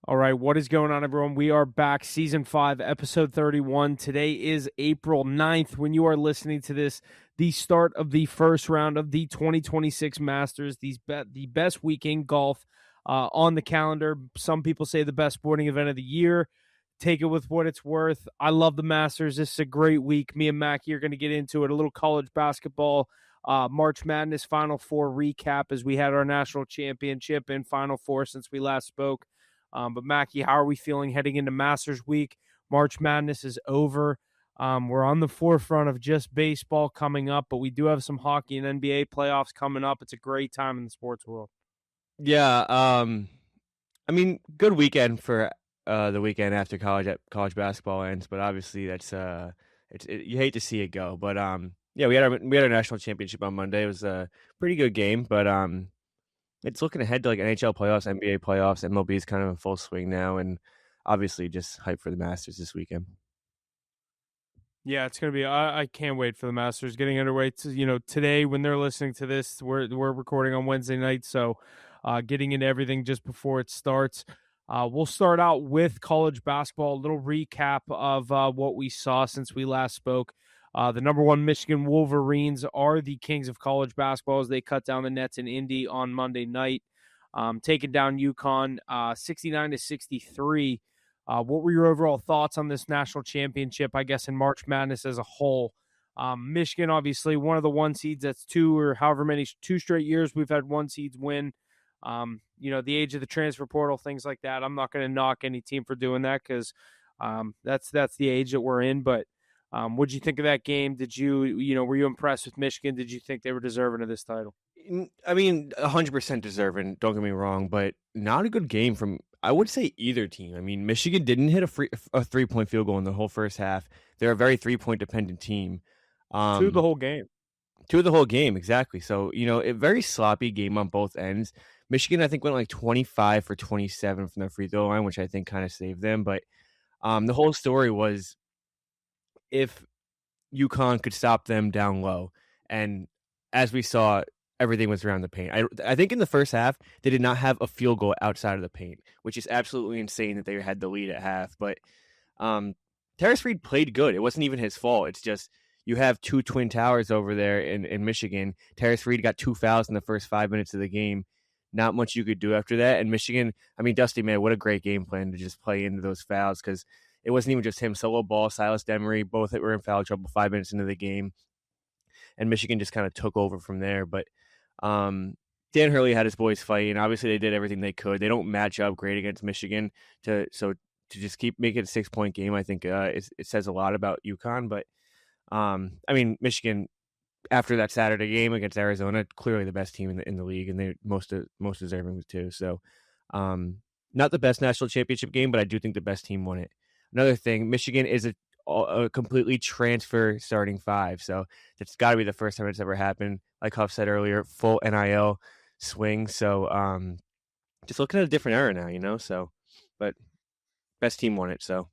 All right, what is going on, everyone? We are back, Season 5, Episode 31. Today is April 9th. When you are listening to this, the start of the first round of the 2026 Masters, the best weekend golf on the calendar. Some people say the best sporting event of the year. Take it with what it's worth. I love the Masters. This is a great week. Me and Mackie are going to get into it. A little college basketball, March Madness Final Four recap as we had our national championship and Final Four since we last spoke. But Mackie, how are we feeling heading into Masters Week? March Madness is over. We're on the forefront of just baseball coming up, but we do have some hockey and NBA playoffs coming up. It's a great time in the sports world. Yeah, good weekend for the weekend after college basketball ends, but obviously you hate to see it go. But yeah, we had our national championship on Monday. It was a pretty good game, but it's looking ahead to like NHL playoffs, NBA playoffs. MLB is kind of in full swing now, and obviously just hype for the Masters this weekend. Yeah, it's gonna be. I can't wait for the Masters getting underway. Today when they're listening to this, we're recording on Wednesday night, so getting into everything just before it starts. We'll start out with college basketball. A little recap of what we saw since we last spoke. The number one Michigan Wolverines are the kings of college basketball as they cut down the nets in Indy on Monday night, taking down UConn 69-63. What were your overall thoughts on this national championship, I guess, in March Madness as a whole? Michigan, obviously, one of the one seeds that's two straight years we've had one seeds win. The age of the transfer portal, things like that. I'm not going to knock any team for doing that because that's the age that we're in. But what'd you think of that game? Were you impressed with Michigan? Did you think they were deserving of this title? 100% deserving. Don't get me wrong, but not a good game from I would say either team. I mean, Michigan didn't hit a 3-point field goal in the whole first half. They're a very 3-point dependent team. To the whole game. To the whole game, exactly. So, a very sloppy game on both ends. Michigan, I think, went like 25 for 27 from the free throw line, which I think kind of saved them. But the whole story was if UConn could stop them down low. And as we saw, everything was around the paint. I think in the first half, they did not have a field goal outside of the paint, which is absolutely insane that they had the lead at half. But Terrence Reed played good. It wasn't even his fault. It's just you have two twin towers over there in Michigan. Terrence Reed got 2 fouls in the first 5 minutes of the game. Not much you could do after that. And Michigan, Dusty, man, what a great game plan to just play into those fouls because it wasn't even just him. Solo Ball, Silas Demery, both were in foul trouble 5 minutes into the game. And Michigan just kind of took over from there. But Dan Hurley had his boys fighting. Obviously, they did everything they could. They don't match up great against Michigan. To just keep making it a 6-point game, I think it says a lot about UConn. But Michigan, after that Saturday game against Arizona, clearly the best team in the league, and they most deserving too. So, not the best national championship game, but I do think the best team won it. Another thing, Michigan is a completely transfer starting five, so it's got to be the first time it's ever happened. Like Huff said earlier, full NIL swing. So, just looking at a different era now, So, but best team won it. So,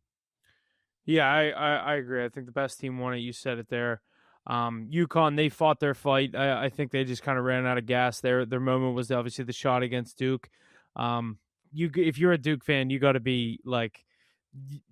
yeah, I agree. I think the best team won it. You said it there. UConn, they fought their fight. I think they just kind of ran out of gas. Their moment was obviously the shot against Duke. If you're a Duke fan, you got to be like,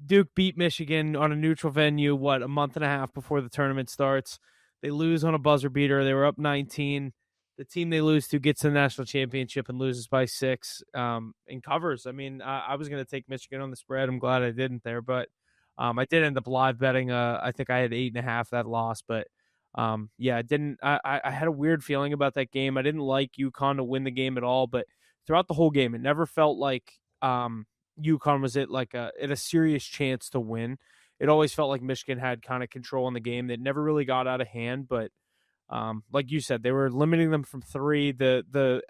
Duke beat Michigan on a neutral venue, a month and a half before the tournament starts. They lose on a buzzer beater. They were up 19. The team they lose to gets the national championship and loses by 6 and covers. I was going to take Michigan on the spread. I'm glad I didn't there, but I did end up live betting. I think I had 8.5 that loss, but I didn't. I had a weird feeling about that game. I didn't like UConn to win the game at all, but throughout the whole game, it never felt like UConn was at a serious chance to win. It always felt like Michigan had kind of control in the game. That never really got out of hand, but like you said, they were limiting them from 3.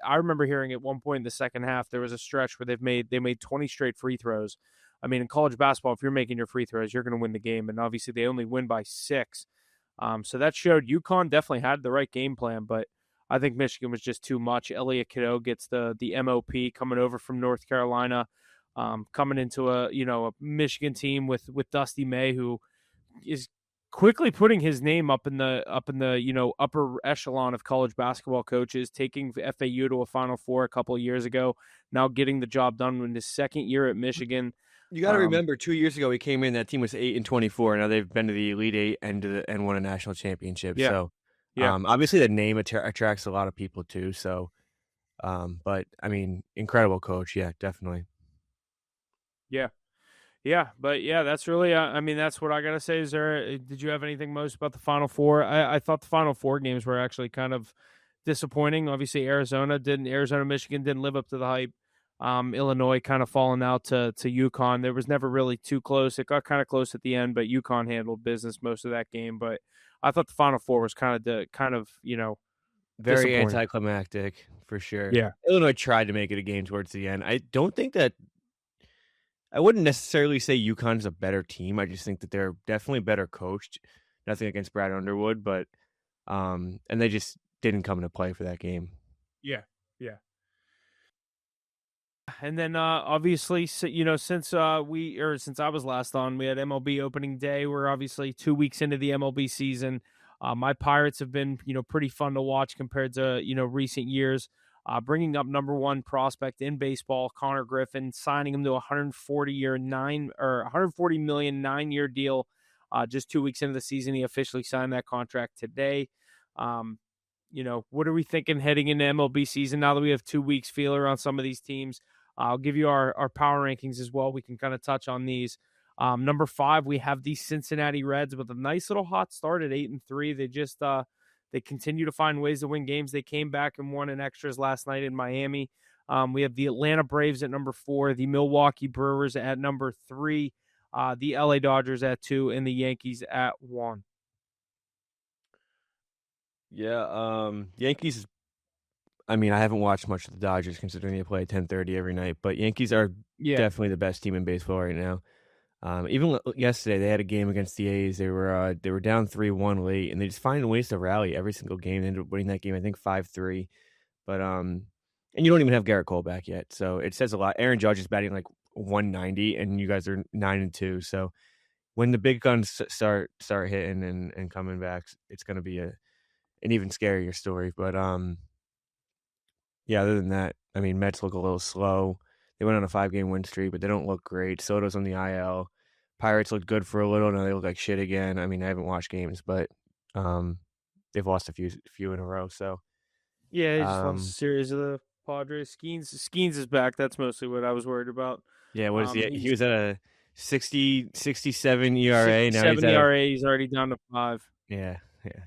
I remember hearing at one point in the second half there was a stretch where they made 20 straight free throws. In college basketball, if you're making your free throws, you're going to win the game, and obviously they only win by 6. So that showed UConn definitely had the right game plan, but I think Michigan was just too much. Elliot Cadeau gets the MOP coming over from North Carolina. Coming into a Michigan team with Dusty May, who is quickly putting his name up in the upper echelon of college basketball coaches, taking FAU to a Final Four a couple of years ago, now getting the job done in his second year at Michigan. You got to Um, remember, 2 years ago he came in. That team was 8-24. Now they've been to the Elite Eight and won a national championship. yeah, So, yeah, obviously the name attracts a lot of people too. So, but I mean, incredible coach. Yeah, definitely. yeah. Yeah, but yeah, that's really. I mean, that's what I gotta say. Is there? Did you have anything most about the Final Four? I thought the Final Four games were actually kind of disappointing. Obviously, Arizona, Michigan didn't live up to the hype. Illinois kind of falling out to UConn. There was never really too close. It got kind of close at the end, but UConn handled business most of that game. But I thought the Final Four was kind of Very disappointing. anticlimactic for sure. Yeah, Illinois tried to make it a game towards the end. I don't think that I wouldn't necessarily say UConn's a better team. I just think that they're definitely better coached. Nothing against Brad Underwood, but and they just didn't come into play for that game. yeah, yeah. And then obviously, since since I was last on, we had MLB opening day. We're obviously 2 weeks into the MLB season. My Pirates have been pretty fun to watch compared to recent years. Bringing up number one prospect in baseball, Connor Griffin, signing him to a 140 million 9-year deal. Just 2 weeks into the season, he officially signed that contract today. What are we thinking heading into MLB season now that we have 2 weeks feeler on some of these teams? I'll give you our power rankings as well. We can kind of touch on these. Number 5, we have the Cincinnati Reds with a nice little hot start at 8-3. They continue to find ways to win games. They came back and won in extras last night in Miami. We have the Atlanta Braves at number 4, the Milwaukee Brewers at number 3, the LA Dodgers at 2, and the Yankees at 1. Yeah, Yankees. I mean, I haven't watched much of the Dodgers considering they play at 10:30 every night, but Yankees are Yeah, definitely the best team in baseball right now. Even yesterday, they had a game against the A's. They were down 3-1 late, and they just find ways to rally every single game. They ended up winning that game, I think 5-3. But and you don't even have Garrett Cole back yet, so it says a lot. Aaron Judge is batting like 190, and you guys are 9-2. So when the big guns start hitting and coming back, it's going to be an even scarier story. But yeah, other than that, I mean, Mets look a little slow. They went on a 5-game win streak, but they don't look great. Soto's on the IL. Pirates looked good for a little. Now they look like shit again. I mean, I haven't watched games, but they've lost a few in a row. So yeah, he just lost a um, series of the Padres. Skeens is back. That's mostly what I was worried about. yeah, what is he? He He's was at a 67 ERA. Now he's 67 at a ERA. He's already down to 5. yeah.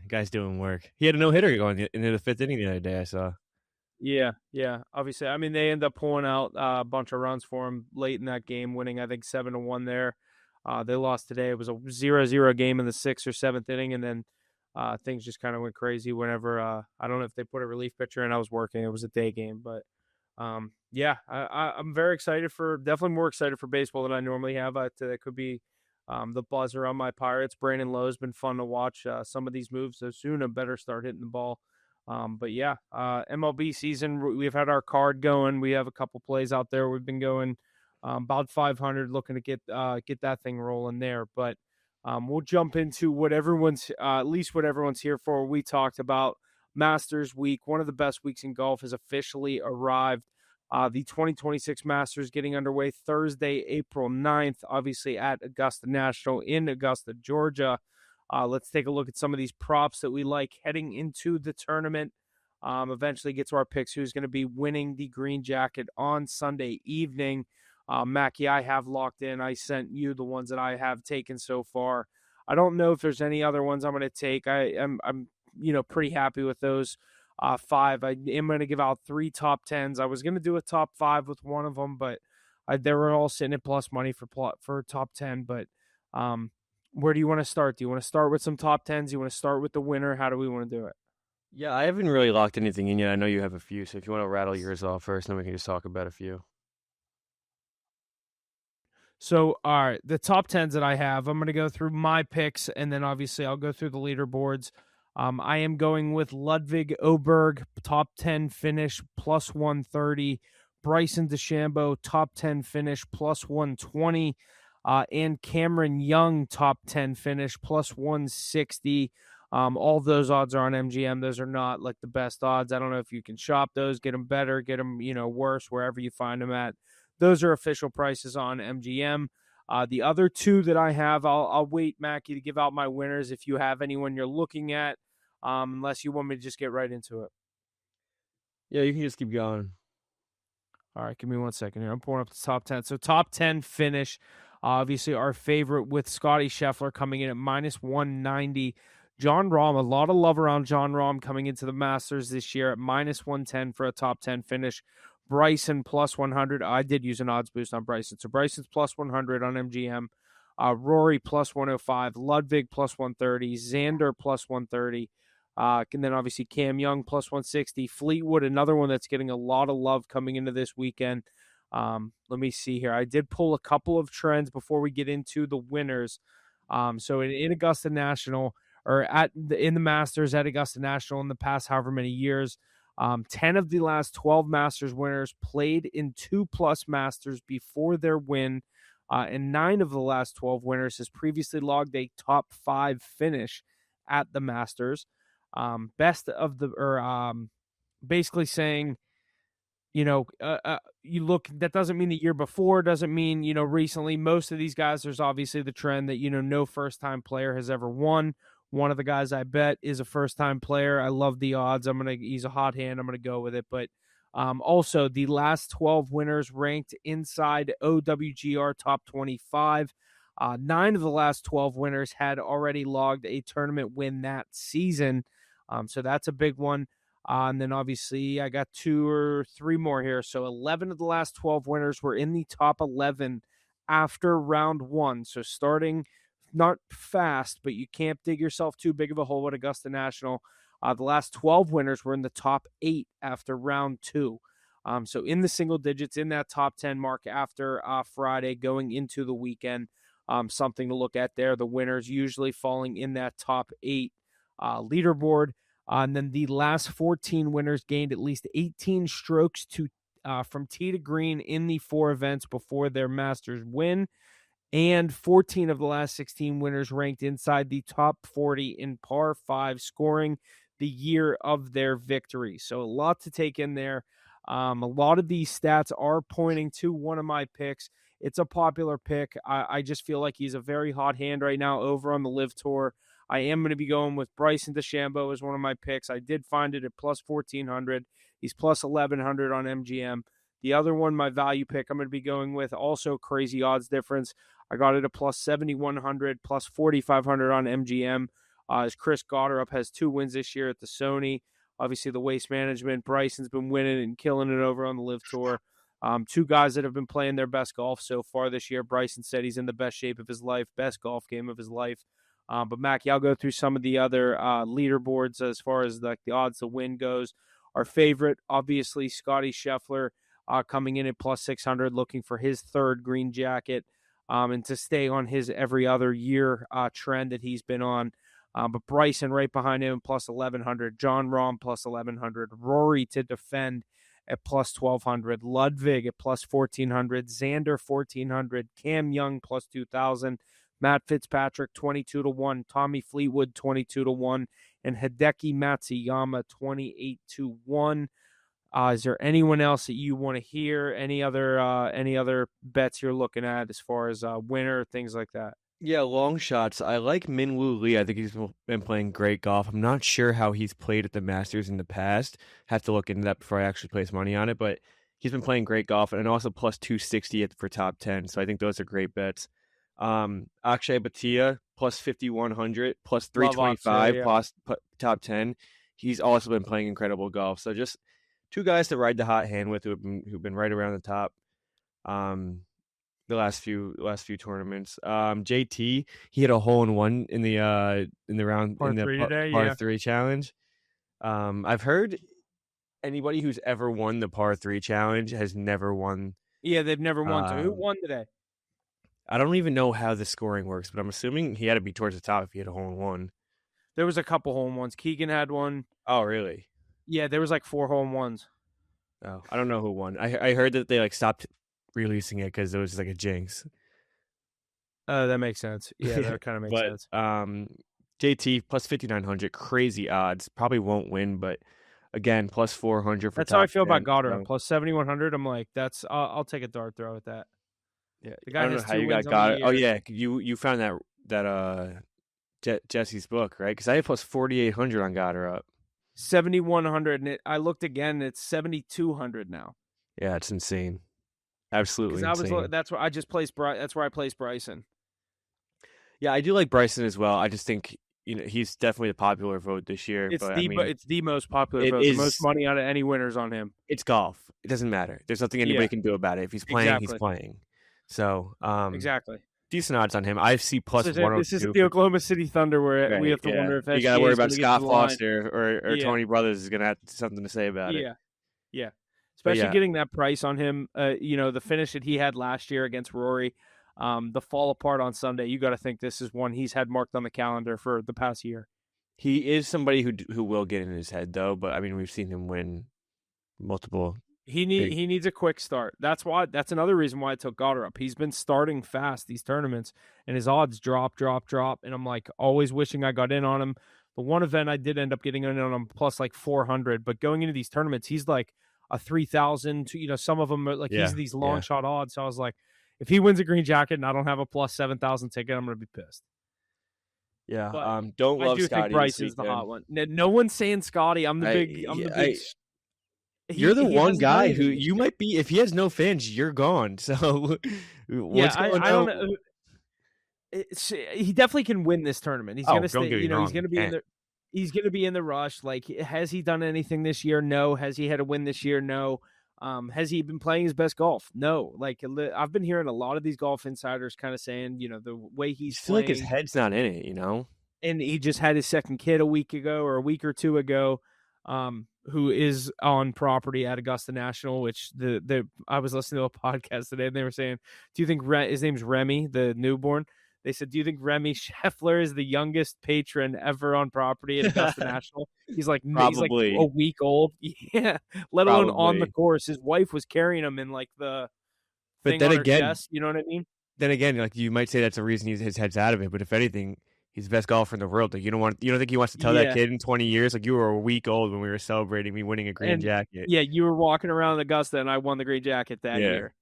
Guy's doing work. He had a no hitter going into the 5th inning the other day. I saw. Yeah, yeah. Obviously, I mean they end up pulling out a bunch of runs for him late in that game, winning I think 7-1 there. They lost today. It was a 0-0 game in the 6th or 7th inning, and then things just kind of went crazy whenever I don't know if they put a relief pitcher in. I was working. It was a day game, but yeah, I'm very excited definitely more excited for baseball than I normally have. That could be the buzzer on my Pirates. Brandon Lowe's been fun to watch. Some of these moves, so soon I better start hitting the ball. But yeah, MLB season, we've had our card going. We have a couple plays out there. We've been going about 500, looking to get that thing rolling there. But we'll jump into what everyone's at least what everyone's here for. We talked about Masters Week. One of the best weeks in golf has officially arrived. The 2026 Masters getting underway Thursday, April 9th, obviously at Augusta National in Augusta, Georgia. Let's take a look at some of these props that we like heading into the tournament. Eventually get to our picks. Who's going to be winning the green jacket on Sunday evening? Mackie, I have locked in. I sent you the ones that I have taken so far. I don't know if there's any other ones I'm going to take. I'm pretty happy with those 5. I am going to give out 3 top 10s. I was going to do a top 5 with one of them, but they were all sitting at plus money for top 10. But where do you want to start? Do you want to start with some top 10s? Do you want to start with the winner? How do we want to do it? Yeah, I haven't really locked anything in yet. I know you have a few, so if you want to rattle yours off first, then we can just talk about a few. So, all right, the top 10s that I have, I'm going to go through my picks, and then obviously I'll go through the leaderboards. I am going with Ludwig Oberg, top 10 finish, plus 130. Bryson DeChambeau, top 10 finish, plus 120. and Cameron Young top 10 finish plus 160. All those odds are on MGM. Those are not like the best odds. I don't know if you can shop those, get them better, get them, worse, wherever you find them at. Those are official prices on MGM. The other two that I have, I'll wait, Mackie, to give out my winners if you have anyone you're looking at, unless you want me to just get right into it. Yeah, you can just keep going. All right, give me 1 second here. I'm pulling up the top 10. So top 10 finish. Obviously, our favorite with Scotty Scheffler coming in at minus 190. John Rahm, a lot of love around John Rahm coming into the Masters this year at minus 110 for a top 10 finish. Bryson plus 100. I did use an odds boost on Bryson. So Bryson's plus 100 on MGM. Rory plus 105. Ludwig plus 130. Xander plus 130. And then obviously Cam Young plus 160. Fleetwood, another one that's getting a lot of love coming into this weekend. Let me see here. I did pull a couple of trends before we get into the winners. So in Augusta National, or in the Masters at Augusta National in the past however many years, 10 of the last 12 Masters winners played in 2+ Masters before their win. And 9 of the last 12 winners has previously logged a top 5 finish at the Masters. Best of the, or basically saying, you look, that doesn't mean the year before, doesn't mean, recently. Most of these guys, there's obviously the trend that, no first-time player has ever won. One of the guys I bet is a first-time player. I love the odds. He's a hot hand. I'm going to go with it. But also, the last 12 winners ranked inside OWGR top 25. 9 of the last 12 winners had already logged a tournament win that season. So that's a big one. And then obviously I got 2 or 3 more here. So 11 of the last 12 winners were in the top 11 after round 1. So starting not fast, but you can't dig yourself too big of a hole at Augusta National. The last 12 winners were in the top 8 after round 2. So in the single digits, in that top 10 mark after Friday going into the weekend. Something to look at there. The winners usually falling in that top 8 leaderboard. And then the last 14 winners gained at least 18 strokes from tee to green in the 4 events before their Masters win. And 14 of the last 16 winners ranked inside the top 40 in par 5 scoring the year of their victory. So a lot to take in there. A lot of these stats are pointing to one of my picks. It's a popular pick. I just feel like he's a very hot hand right now over on the Live Tour. I am going to be going with Bryson DeChambeau as one of my picks. I did find it at plus 1,400. He's plus 1,100 on MGM. The other one, my value pick, I'm going to be going with, also crazy odds difference. I got it at plus 7,100, plus 4,500 on MGM. As Chris Gotterup has 2 wins this year at the Sony. Obviously, the Waste Management. Bryson's been winning and killing it over on the Live Tour. 2 guys that have been playing their best golf so far this year. Bryson said he's in the best shape of his life, best golf game of his life. But Mackie, I'll go through some of the other leaderboards as far as like the odds to win goes. Our favorite, obviously, Scotty Scheffler coming in at plus 600, looking for his 3rd green jacket and to stay on his every other year trend that he's been on. But Bryson right behind him, plus 1,100. John Rahm, plus 1,100. Rory to defend at plus 1,200. Ludwig at plus 1,400. Xander, 1,400. Cam Young, plus 2,000. Matt Fitzpatrick, 22-1. Tommy Fleetwood, 22-1. And Hideki Matsuyama, 28-1. Is there anyone else that you want to hear? Any other bets you're looking at as far as winner, things like that? Yeah, long shots. I like Min Woo Lee. I think he's been playing great golf. I'm not sure how he's played at the Masters in the past. Have to look into that before I actually place money on it. But he's been playing great golf, and also plus 260 for top 10. So I think those are great bets. Akshay Bhatia plus 5,100, plus Love Akshay, 325, yeah. plus top 10. He's also been playing incredible golf. So just 2 guys to ride the hot hand with who've been right around the top. The last few tournaments. JT, he had a hole in one in the round Par in the 3 today, par yeah. 3 challenge. I've heard anybody who's ever won the par 3 challenge has never won. Yeah, they've never won. So who Um, won today? I don't even know how the scoring works, but I'm assuming he had to be towards the top if he had a hole in one. There was a couple hole in ones. Keegan had one. Oh, really? Yeah, there was like 4 hole in ones. Oh, I don't know who won. I heard that they like stopped releasing it because it was like a jinx. That makes sense. Yeah, that kind of makes But sense. JT plus 5,900, crazy odds. Probably won't win, but again, plus 400 for That's how I top feel about 10. Goddard. So Plus 7,100. I'm like, I'll take a dart throw at that. yeah, The I guy don't know has how 2 you wins got on the Goddard. Oh year. yeah, you found that Jesse's book, right? Because I had plus 4,800 on Goddard up. 7,100, and I looked again. It's 7,200 now. Yeah, it's insane. Because Absolutely insane. that's where I just placed. That's where I placed Bryson. Yeah, I do like Bryson as well. I just think he's definitely the popular vote this year. But I mean, It's the most popular it vote. The most is. money out of any winners on him. It's golf. It doesn't matter. There's nothing Yeah, anybody can do about it. If he's playing, he's exactly, playing. So, exactly. decent odds on him. I see plus This isn't 102 the for Oklahoma City Thunder where we right. have to Yeah, wonder if you got to SGA worry is going about to get to Scott the line. Foster or Yeah, Tony Brothers is going to have something to say about it. yeah, yeah. But Especially yeah, getting that price on him. The finish that he had last year against Rory, the fall apart on Sunday. You got to think this is one he's had marked on the calendar for the past year. he is somebody who will get in his head though. But I mean, we've seen him win multiple big. He needs a quick start. That's another reason why I took Goddard up. He's been starting fast these tournaments, and his odds drop. And I'm like always wishing I got in on him. The one event I did end up getting in on him plus like 400, but going into these tournaments, he's like a 3,000. Some of them are like Yeah, he's these long yeah, shot odds. So I was like, if he wins a green jacket and I don't have a plus 7,000 ticket, I'm gonna be pissed. yeah. But Don't I love do think Scotty this Bryson's the weekend. hot one. No one's saying Scotty. I'm the big. You're the He one hasn't done guy who anything this you year. might be. If he has no fans, you're gone. So, Yeah, what's going I don't on? know. He definitely can win this tournament. He's Oh, gonna don't stay. get me He's wrong. gonna He be in can't. the. He's gonna be in the rush. Like, has he done anything this year? No. Has he had a win this year? No. Has he been playing his best golf? No. Like, I've been hearing a lot of these golf insiders kind of saying, the way I he's just feel like his playing, head's not in it. and he just had his second kid a week ago or a week or two ago, who is on property at Augusta National, which I was listening to a podcast today and they were saying, do you think his name's Remy, the newborn? They said, do you think Remy Scheffler is the youngest patron ever on property at Augusta National? He's like a Probably, week old. Yeah. Let alone on the probably. course. His wife was carrying him in like the But thing on her chest. You know what I mean? then again, like you might say that's the reason his head's out of it. But if anything, he's the best golfer in the world. Like you don't think he wants to tell that Yeah. kid in 20 years, like you were a week old when we were celebrating me winning a green And jacket. yeah, you were walking around Augusta and I won the green jacket that Yeah. year.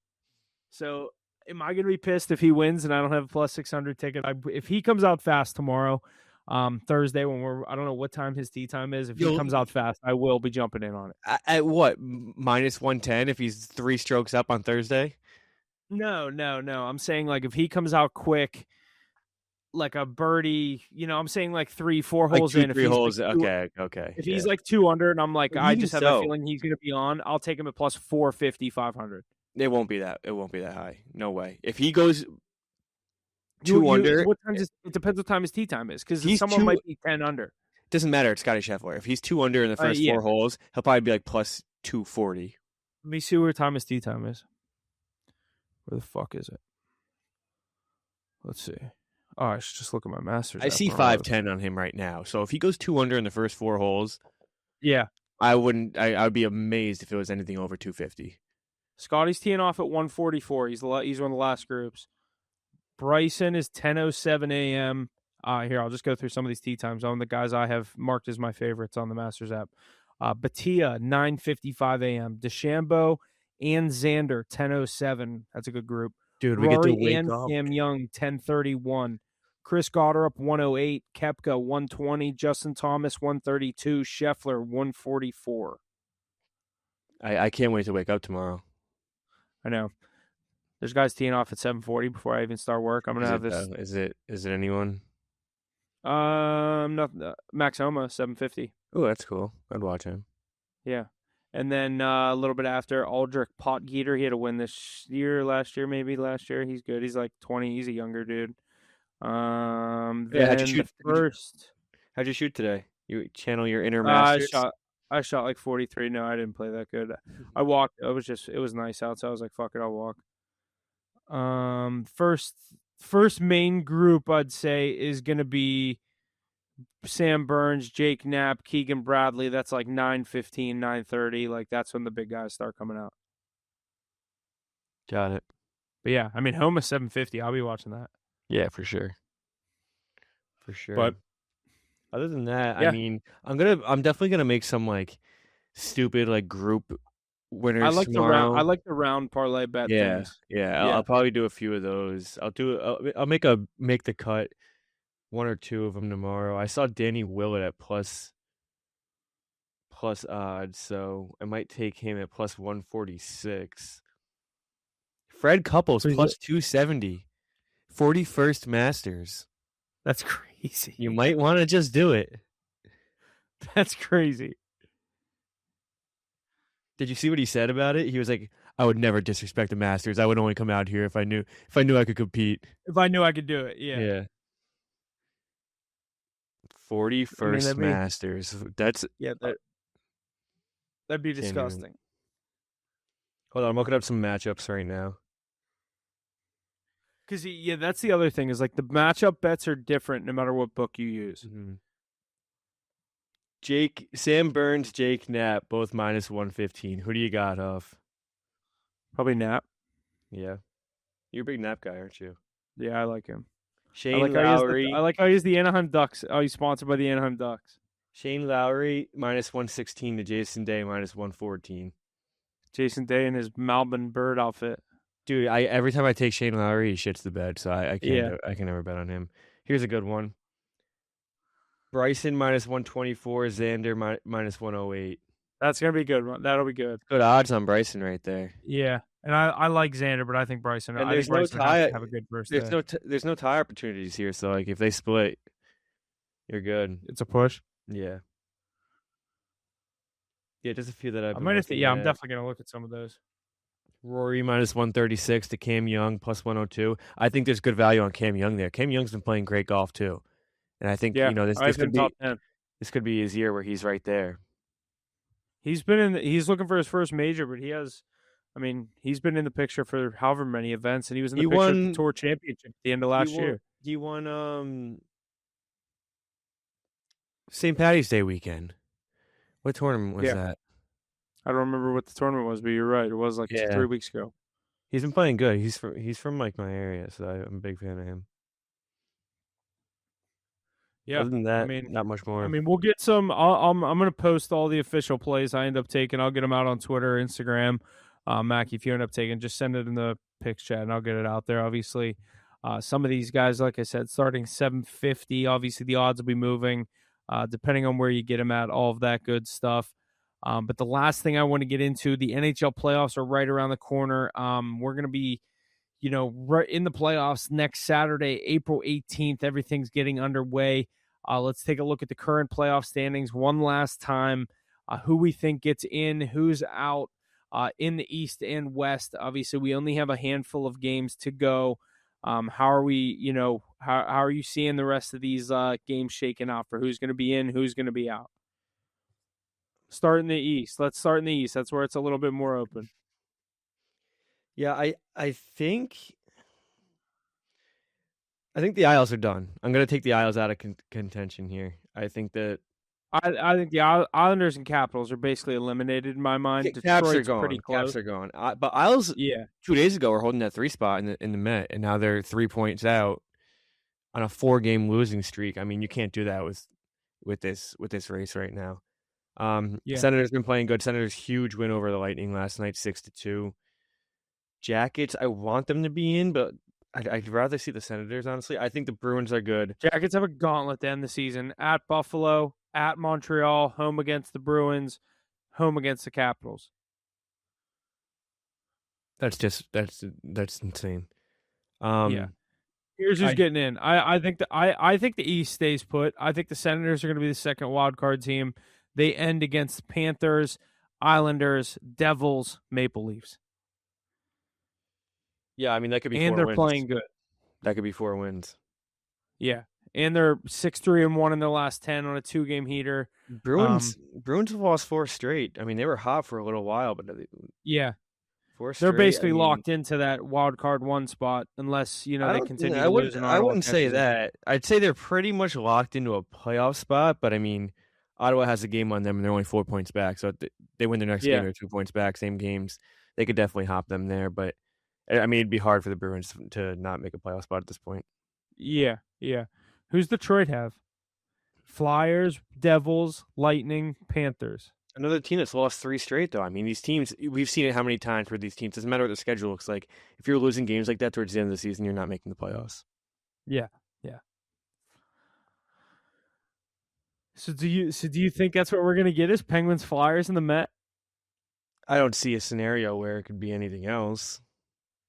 So am I going to be pissed if he wins and I don't have a plus 600 ticket? If he comes out fast tomorrow, Thursday, I don't know what time his tee time is. If he comes out fast, I will be jumping in on it. At what, minus 110 if he's 3 strokes up on Thursday? No. I'm saying like if he comes out quick, like a birdie, I'm saying like 3-4 Like holes 2, in. 3 holes. Okay. If Yeah. he's like 2 under and I'm like, But I even just have a so, feeling he's going to be on, I'll take him at plus 450, 500. it won't be that high. No way. If he goes 2 under, What time it depends what time his tee time is because he's someone 2 might be 10 under. doesn't matter. It's Scotty Scheffler. If he's 2 under in the first Yeah. 4 holes, he'll probably be like plus 240. Let me see where time his tee time is. Where the fuck is it? Let's see. Oh, I should just look at my Masters. I see 510 on him right now. So if he goes 2 under in the first 4 holes, yeah, I would be amazed if it was anything over 250. Scotty's teeing off at 1:44. He's one of the last groups. Bryson is 10:07 a.m. Here, I'll just go through some of these tee times on the guys I have marked as my favorites on the Masters app. Batia, 9:55 a.m. DeChambeau and Xander, 10:07. That's a good group. Dude, we Rory get to wake and up. Cam Young, 10:31. Chris Goddard, 108. Koepka, 120. Justin Thomas, 132. Scheffler, 144. I can't wait to wake up tomorrow. I know. There's guys teeing off at 7:40 before I even start work. I'm gonna have this. Is it anyone? Max Homa, 7:50. Oh, that's cool. I'd watch him. Yeah. And then a little bit after, Aldrich Potgieter. He had a win last year. He's good. He's like 20. He's a younger dude. How'd you shoot? How'd you shoot today? You channel your inner masters. I shot like 43. No, I didn't play that good. I walked. It was nice out, so I was like, fuck it, I'll walk. First main group I'd say is gonna be Sam Burns, Jake Knapp, Keegan Bradley. That's like 9:15, 9:30. Like that's when the big guys start coming out. Got it. But yeah, I mean, Homa 7:50. I'll be watching that. Yeah, for sure. For But sure. Other than that, I yeah, mean, I'm definitely gonna make some like stupid like group winners I tomorrow. like the round parlay bet Yeah, things. yeah. I'll Yeah. probably do a few of those. I'll make the cut one or two of them tomorrow. I saw Danny Willett at plus odds, so I might take him at plus 146. Fred Couples Who's it? plus 270. 41st Masters. That's You crazy. might want to just do it. That's crazy. Did you see what he said about it? He was like, "I would never disrespect the Masters. I would only come out here if I knew I could compete." If I knew I could do it, yeah. Yeah. I mean, 41st Masters. That's yeah, that'd be can't even. disgusting. Hold on, I'm looking up some matchups right now. Because yeah, that's the other thing is like the matchup bets are different no matter what book you use. Mhm. Sam Burns, Jake Knapp, both minus 115. Who do you got off? Probably Nap. Yeah. You're a big Knapp guy, aren't you? Yeah, I like him. Shane I Lowry. like how he is the Anaheim Ducks. Oh, he's sponsored by the Anaheim Ducks. Shane Lowry minus 116 to Jason Day minus 114. Jason Day in his Malvin Bird outfit. Dude, I every time I take Shane Lowry, he shits the bed, so I can't Yeah, I can never bet on him. Here's a good one. Bryson minus 124, Xander minus 108. that's gonna be good. That'll be good. Good odds on Bryson right there. Yeah, and I like Xander, but I think Bryson. And I think there's no Bryson has to tie. have a good first There's day. there's no tie opportunities here. So like if they split, you're good. It's a push. Yeah, yeah. Just a few that I've I been might have to. looking Yeah, I'm at. definitely gonna look at some of those. Rory minus 136 to Cam Young plus 102. I think there's good value on Cam Young there. Cam Young's been playing great golf too, and I think Yeah, this I this have could him be top 10. this could be his year where he's right there. He's been in. He's looking for his first major, but he has. I mean, he's been in the picture for however many events, and he was in the He picture at the won. Tour Championship at the end of He last won. year. He won. St. Patty's Day weekend. What tournament was Yeah, that? I don't remember what the tournament was, but you're right. It was like Yeah, 3 weeks ago. he's been playing good. He's from like my area, so I'm a big fan of him. Yeah, Other than I that, mean, not much more. we'll get some. I'm gonna post all the official plays I end up taking. I'll get them out on Twitter, Instagram. Mackie, if you end up taking, just send it in the pics chat, and I'll get it out there. Obviously, some of these guys, like I said, starting 750. Obviously, the odds will be moving, depending on where you get them at. All of that good stuff. But the last thing I want to get into, the NHL playoffs are right around the corner. We're gonna be right in the playoffs next Saturday, April 18th. Everything's getting underway. Let's take a look at the current playoff standings one last time. Who we think gets in, who's out in the East and West. Obviously, we only have a handful of games to go. How are we, how are you seeing the rest of these games shaking out for who's going to be in, who's going to be out? Start in the East. Let's start in the East. That's where it's a little bit more open. Yeah, I think the Isles are done. I'm gonna take the Isles out of contention here. I think that I think the Islanders and Capitals are basically eliminated in my mind. Caps are Detroit's pretty gone. close. Caps are gone. But Isles Yeah, 2 days ago were holding that 3 spot in the Met, and now they're 3 points out on a 4-game losing streak. I mean, you can't do that with this race right now. yeah. Senators been playing good. Senators huge win over the Lightning last night, 6-2. Jackets, I want them to be in, but I'd rather see the Senators. Honestly, I think the Bruins are good. Jackets have a gauntlet to end the season at Buffalo, at Montreal, home against the Bruins, home against the Capitals. That's insane. Yeah. Um, Here's who's I getting in. I think the East stays put. I think the Senators are going to be the second wild card team. They end against Panthers, Islanders, Devils, Maple Leafs, yeah, I mean that could be and four they're wins. playing good. That could be 4 wins. Yeah, and they're 6-3-1 in their last 10 on a 2-game heater. Bruins have lost 4 straight. I mean, they were hot for a little while, but Yeah, four they're straight. I basically mean, locked into that wild card one spot unless I they don't. continue I to wouldn't. lose and I Ottawa wouldn't say catches them. that. I'd say they're pretty much locked into a playoff spot. But I mean, Ottawa has a game on them, and they're only 4 points back. So if they win their next game, Yeah, they're 2 points back. Same games, they could definitely hop them there. But I mean, it'd be hard for the Bruins to not make a playoff spot at this point. Yeah, yeah. Who's Detroit have? Flyers, Devils, Lightning, Panthers. Another team that's lost 3 straight, though. I mean, these teams, we've seen it how many times where these teams, doesn't matter what their schedule looks like. If you're losing games like that towards the end of the season, you're not making the playoffs. Yeah, yeah. So do you think that's what we're gonna get is Penguins, Flyers, and the Met? I don't see a scenario where it could be anything else.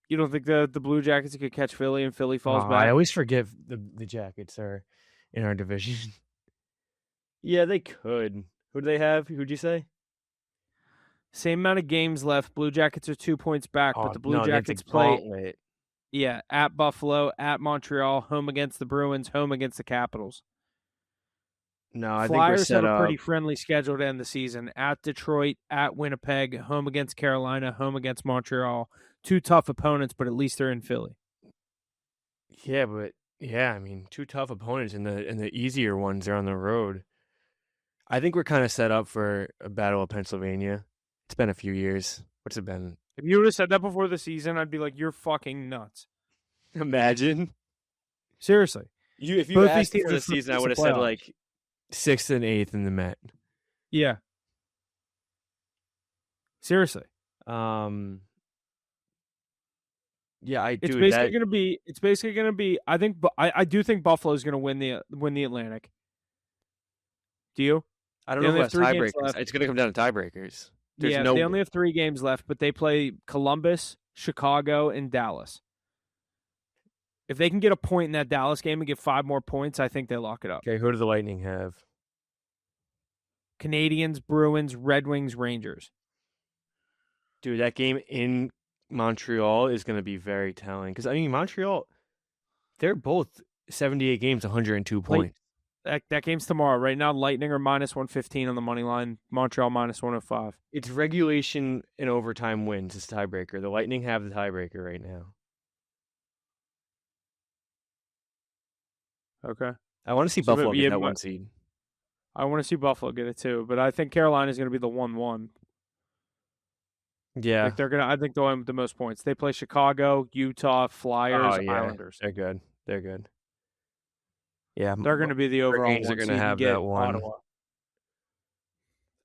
You don't think the Blue Jackets could catch Philly and Philly falls I back? always forget the Jackets are in our division. Yeah, they could. Who do they have? Who'd you say? Same amount of games left. Blue Jackets are 2 points back, but Oh, the Blue no, they have the Jackets play gauntlet. at Buffalo, at Montreal, home against the Bruins, home against the Capitals. No, I think we're Flyers have set a up. pretty friendly schedule to end the season. At Detroit, at Winnipeg, home against Carolina, home against Montreal. Two tough opponents, but at least they're in Philly. Yeah, but yeah, I mean, 2 tough opponents, and the easier ones are on the road. I think we're kind of set up for a Battle of Pennsylvania. It's been a few years. What's it been? If you would have said that before the season, I'd be like, you're fucking nuts. Imagine Seriously. if you Both these asked teams before are the season, I first would to have said playoffs. like 6th and 8th in the Met. Yeah. Seriously. Um, yeah, It's basically going to be I do think Buffalo's going to win the Atlantic. Do you? I don't They know only who have has 3 games tiebreakers. left. It's going to come down to tiebreakers. There's Yeah, no they only have 3 games left, but they play Columbus, Chicago, and Dallas. If they can get a point in that Dallas game and get 5 more points, I think they lock it up. Okay, who do the Lightning have? Canadians, Bruins, Red Wings, Rangers. Dude, that game in Montreal is going to be very telling because I mean Montreal, they're both 78 games, 102 Late points. that game's tomorrow. Right now, Lightning are minus 115 on the money line. Montreal minus 105. It's regulation and overtime wins. It's tiebreaker. The Lightning have the tiebreaker right now. Okay. I want to see So Buffalo maybe get that 1 seed. I want to see Buffalo get it too, but I think Carolina is going to be the 1-1. Yeah. Like I think they'll have the most points. They play Chicago, Utah, Flyers, Oh yeah, Islanders. they're good. They're good. Yeah, They're going to be the overall Hurricanes are one, going so to you can have get that one. Ottawa.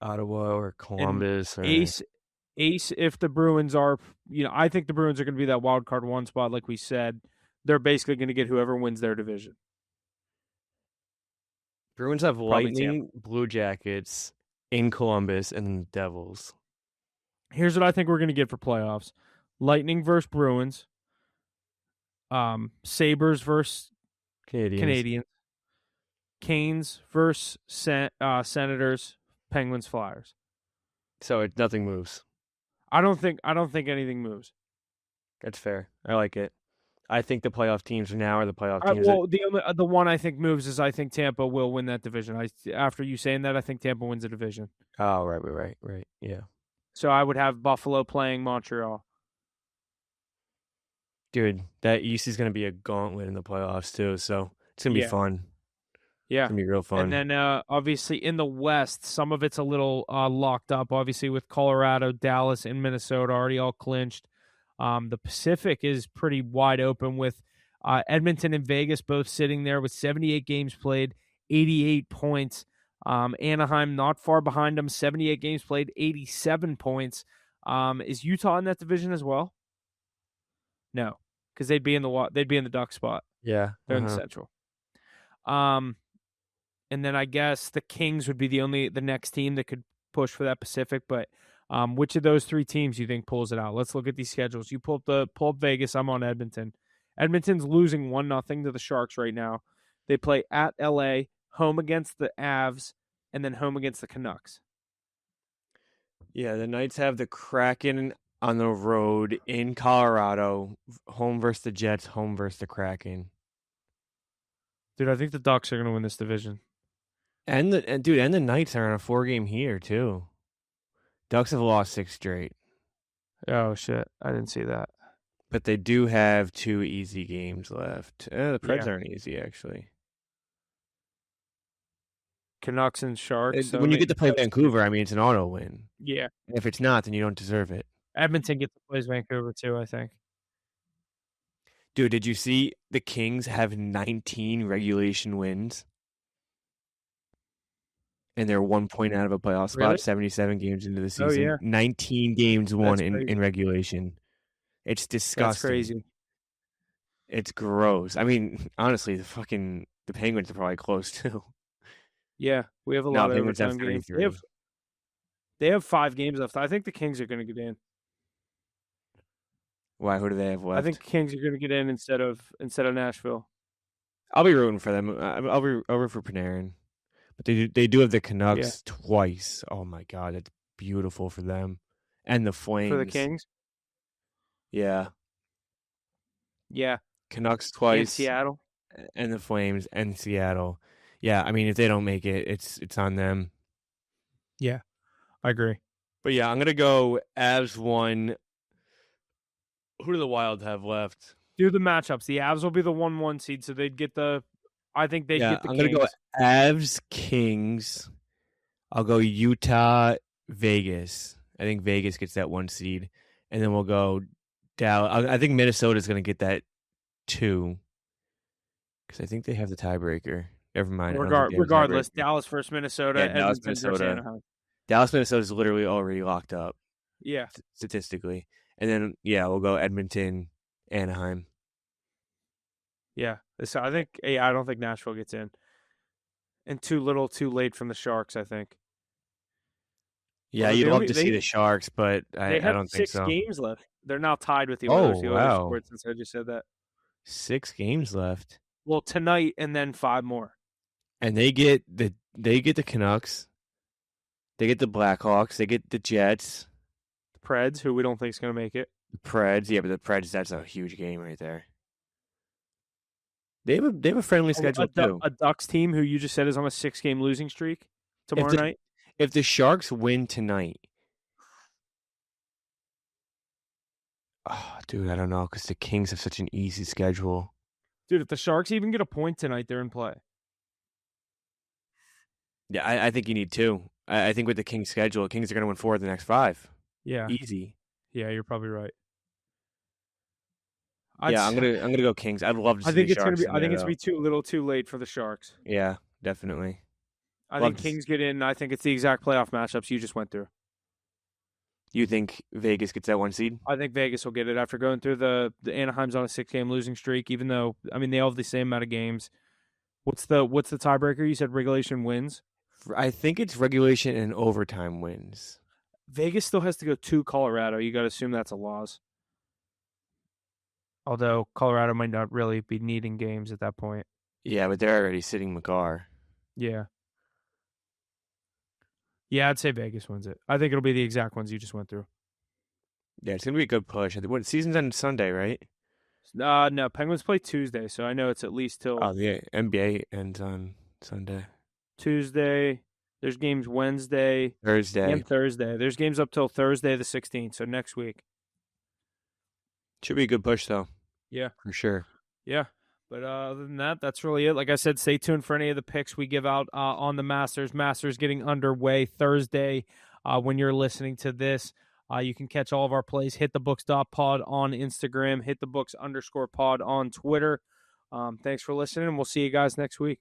Ottawa or And Columbus or Ace, if the Bruins are, I think the Bruins are going to be that wild card 1 spot, like we said. They're basically going to get whoever wins their division. Bruins have Probably Tampa. Lightning, Blue Jackets in Columbus, and Devils. Here's what I think we're going to get for playoffs: Lightning versus Bruins, Sabres versus Canadians, Canes versus Senators, Penguins, Flyers. So nothing moves. I don't think anything moves. That's fair. I like it. I think the playoff teams now are the playoff teams. Well, the one I think moves is I think Tampa will win that division. After you saying that, I think Tampa wins the division. Oh, right. Yeah. So I would have Buffalo playing Montreal. Dude, that East is going to be a gauntlet in the playoffs too. So it's going to be fun. Yeah. It's going to be real fun. And then obviously in the West, some of it's a little locked up, obviously with Colorado, Dallas, and Minnesota already all clinched. The Pacific is pretty wide open with Edmonton and Vegas both sitting there with 78 games played, 88 points. Anaheim not far behind them, 78 games played, 87 points. Is Utah in that division as well? No, because they'd be in the Duck spot. Yeah, they're in the Central. And then I guess the Kings would be the next team that could push for that Pacific. But which of those 3 teams you think pulls it out? Let's look at these schedules. You pull up Vegas. I'm on Edmonton. Edmonton's losing 1-0 to the Sharks right now. They play at LA, home against the Avs, and then home against the Canucks. Yeah, the Knights have the Kraken on the road in Colorado, home versus the Jets, home versus the Kraken. Dude, I think the Ducks are going to win this division. And the Knights are on a 4-game here too. Ducks have lost 6 straight. Oh shit, I didn't see that. But they do have 2 easy games left. The Preds aren't easy actually. Canucks and Sharks. When you get to play Vancouver, I mean, it's an auto win. Yeah. And if it's not, then you don't deserve it. Edmonton gets to play Vancouver too, I think. Dude, did you see the Kings have 19 regulation wins? And they're 1 point out of a playoff Really? spot, 77 games into the Oh season. yeah, 19 games won that's in crazy. regulation. It's That's disgusting. crazy. It's gross. I mean, honestly, the Penguins are probably close too. Yeah, we have a No, lot of Penguins have overtime games. They have 33. they have 5 games left. I think the Kings are going to get in. Why? Who do they have I think left? Kings are going to get in instead of Nashville I'll be rooting for them. I'll root for Panarin. But they do have the Yeah. Canucks twice. Oh my god, it's beautiful for them. And the for the Flames. Kings. Yeah. Yeah, Canucks and twice Seattle. and the Flames and Seattle. Yeah, I mean if they don't make it, it's on them. Yeah, I agree. But yeah, I'm gonna go Avs 1. Who do the Wild have left? Do the matchups. The Avs will be the 1-1 seed, so they'd get the. I think they'd Yeah, get the I'm gonna go Kings. Avs Kings. I'll go Utah Vegas. I think Vegas gets that 1 seed, and then we'll go Dallas. I think Minnesota's gonna get that 2 because I think they have the tiebreaker. Never mind. I don't think they have a Regardless, tiebreaker. Dallas versus Minnesota, Yeah, Dallas, Edmonton versus Minnesota. Anaheim. Dallas, Minnesota is literally already locked up Yeah, statistically, and then yeah, we'll go Edmonton, Anaheim. yeah. So I think. Yeah, I don't think Nashville gets in, and too little, too late from the Sharks. I think. Yeah, Although you'd they love only to see the Sharks, but they I have don't think 6 so. games left. They're now tied with the Oh Oilers. The Oilers wow, scored since I just said that. 6 games left, Well, tonight and then 5 more. and they get the Canucks, they get the Blackhawks, they get the Jets, The Preds, who we don't think is going to make it. the Preds. Yeah, but the Preds, that's a huge game right there. They have a friendly schedule too. A Ducks team who you just said is on a 6-game losing streak If tomorrow the night. if the Sharks win tonight, oh, dude, I don't know because the Kings have such an easy schedule. Dude, if the Sharks even get a point tonight, they're in play. Yeah, I think you need 2. I think with the Kings schedule, the Kings are going to win 4 of the next 5. Yeah. Easy. Yeah, you're probably right. Yeah, I'm gonna go Kings. I'd love to I see the think it's gonna Sharks be. in I think there it's gonna though. be too little, too late for the Sharks. Yeah, definitely. I Love think to Kings get in. I think it's the exact playoff matchups you just went through. You think Vegas gets that 1 seed? I think Vegas will get it after going through the Anaheim's on a 6-game losing streak. Even though they all have the same amount of games. What's the tiebreaker? You said regulation wins. I think it's regulation and overtime wins. Vegas still has to go to Colorado. You got to assume that's a loss. Although Colorado might not really be needing games at that point. Yeah, but they're already sitting McCarr. Yeah. Yeah, I'd say Vegas wins it. I think it'll be the exact ones you just went through. Yeah, it's gonna be a good push. What season's on Sunday, right? No, Penguins play Tuesday, so I know it's at least till Oh, the NBA ends on Sunday. Tuesday. There's games Wednesday Thursday. and Thursday. There's games up till Thursday the 16th, so next week. Should be a good push though. Yeah. For sure. Yeah. But other than that, that's really it. Like I said, stay tuned for any of the picks we give out on the Masters. Masters getting underway Thursday when you're listening to this. You can catch all of our plays. HitTheBooks.pod on Instagram. HitTheBooks_pod on Twitter. Thanks for listening. We'll see you guys next week.